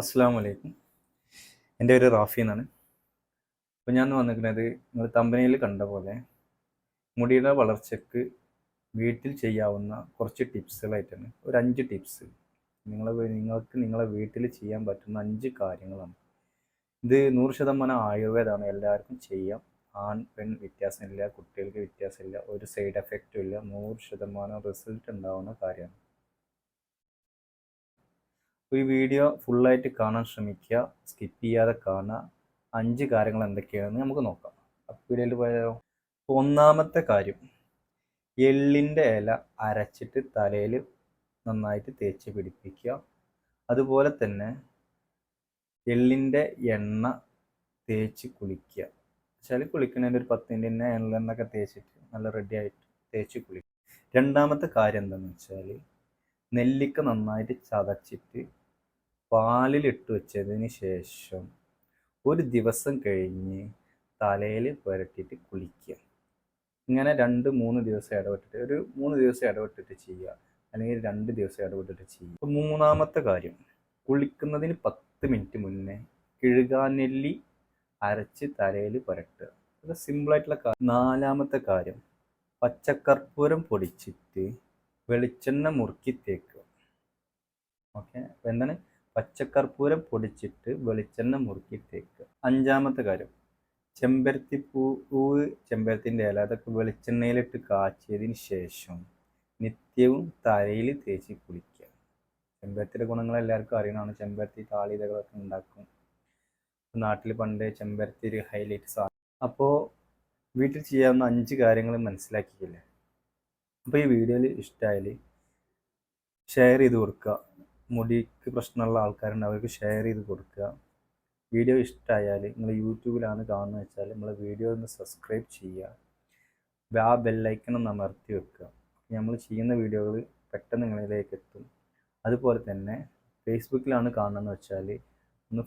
അസ്സാം വലൈക്കും. എൻ്റെ പേര് റാഫി എന്നാണ്. അപ്പോൾ ഞാൻ വന്നിരിക്കുന്നത് നിങ്ങൾ തമ്പനിയിൽ കണ്ട പോലെ മുടിയുടെ വളർച്ചയ്ക്ക് വീട്ടിൽ ചെയ്യാവുന്ന കുറച്ച് ടിപ്സുകളായിട്ടാണ്. ഒരു 5 ടിപ്സ് നിങ്ങൾക്ക് നിങ്ങളെ വീട്ടിൽ ചെയ്യാൻ പറ്റുന്ന 5 കാര്യങ്ങളാണ്. ഇത് 100% ആയുർവേദമാണ്. എല്ലാവർക്കും ചെയ്യാം. ആൺ പെൺ വ്യത്യാസമില്ല, കുട്ടികൾക്ക് വ്യത്യാസമില്ല, ഒരു സൈഡ് എഫക്റ്റും ഇല്ല. 100% റിസൾട്ട് ഉണ്ടാവുന്ന കാര്യമാണ്. ഈ വീഡിയോ ഫുള്ളായിട്ട് കാണാൻ ശ്രമിക്കുക, സ്കിപ്പ് ചെയ്യാതെ കാണുക. 5 കാര്യങ്ങൾ എന്തൊക്കെയാണെന്ന് നമുക്ക് നോക്കാം. അപ്പോൾ വീഡിയോയിൽ പോയാലോ. ഒന്നാമത്തെ കാര്യം, എള്ളിൻ്റെ ഇല അരച്ചിട്ട് തലയിൽ നന്നായിട്ട് തേച്ച് പിടിപ്പിക്കുക. അതുപോലെ തന്നെ എള്ളിൻ്റെ എണ്ണ തേച്ച് കുളിക്കുക. വെച്ചാൽ കുളിക്കുന്നതിൻ്റെ ഒരു 10 മിനിറ്റ് തന്നെ എള്ളെണ്ണൊക്കെ തേച്ചിട്ട് നല്ല റെഡി ആയിട്ട് തേച്ച് കുളിക്കുക. രണ്ടാമത്തെ കാര്യം എന്താണെന്ന് വെച്ചാൽ നെല്ലിക്ക നന്നായിട്ട് ചതച്ചിട്ട് പാലിലിട്ട് വെച്ചതിന് ശേഷം ഒരു ദിവസം കഴിഞ്ഞ് തലയിൽ പുരട്ടിയിട്ട് കുളിക്കുക. ഇങ്ങനെ 2-3 ദിവസം ഇടവിട്ടിട്ട്, ഒരു 3 ദിവസം ഇടവിട്ടിട്ട് ചെയ്യുക, അല്ലെങ്കിൽ 2 ദിവസം ഇടവിട്ടിട്ട് ചെയ്യുക. മൂന്നാമത്തെ കാര്യം, കുളിക്കുന്നതിന് 10 മിനിറ്റ് മുന്നേ കിഴുകാനെല്ലി അരച്ച് തലയിൽ പുരട്ടുക. ഇത് സിമ്പിളായിട്ടുള്ള കാര്യം. നാലാമത്തെ കാര്യം, പച്ചക്കർപ്പൂരം പൊടിച്ചിട്ട് വെളിച്ചെണ്ണ മുറുക്കി തേക്കുക. ഓക്കെ, എന്താണ്? പച്ചക്കർപ്പൂരം പൊടിച്ചിട്ട് വെളിച്ചെണ്ണ മുറുക്കി തേക്കുക. അഞ്ചാമത്തെ കാര്യം, ചെമ്പരത്തി പൂവ്, ചെമ്പരത്തിൻ്റെ ഇല, അതൊക്കെ വെളിച്ചെണ്ണയിലിട്ട് കാച്ചിയതിന് ശേഷം നിത്യവും തലയിൽ തേച്ച് കുളിക്കുക. ചെമ്പരത്തിയുടെ ഗുണങ്ങൾ എല്ലാവർക്കും അറിയണമാണ്. ചെമ്പരത്തി താളിതകളൊക്കെ ഉണ്ടാക്കും. നാട്ടിൽ പണ്ട് ചെമ്പരത്തി ഒരു ഹൈലൈറ്റ് സാധനം. അപ്പോൾ വീട്ടിൽ ചെയ്യാവുന്ന 5 കാര്യങ്ങൾ മനസ്സിലാക്കിയില്ലേ? അപ്പോൾ ഈ വീഡിയോയിൽ ഇഷ്ടമായാൽ ഷെയർ ചെയ്ത് കൊടുക്കുക. മുടിക്ക് പ്രശ്നമുള്ള ആൾക്കാരുണ്ട്, അവർക്ക് ഷെയർ ചെയ്ത് കൊടുക്കുക. വീഡിയോ ഇഷ്ടമായാൽ നിങ്ങൾ യൂട്യൂബിലാണ് കാണുന്നത് വെച്ചാൽ നമ്മളെ വീഡിയോ ഒന്ന് സബ്സ്ക്രൈബ് ചെയ്യുക. ആ ബെല്ലൈക്കൺ ഒന്ന് അമർത്തി വെക്കുക. നമ്മൾ ചെയ്യുന്ന വീഡിയോകൾ പെട്ടെന്ന് നിങ്ങളിലേക്ക് എത്തും. അതുപോലെ തന്നെ ഫേസ്ബുക്കിലാണ് കാണുന്നതെന്ന് വെച്ചാൽ ഒന്ന്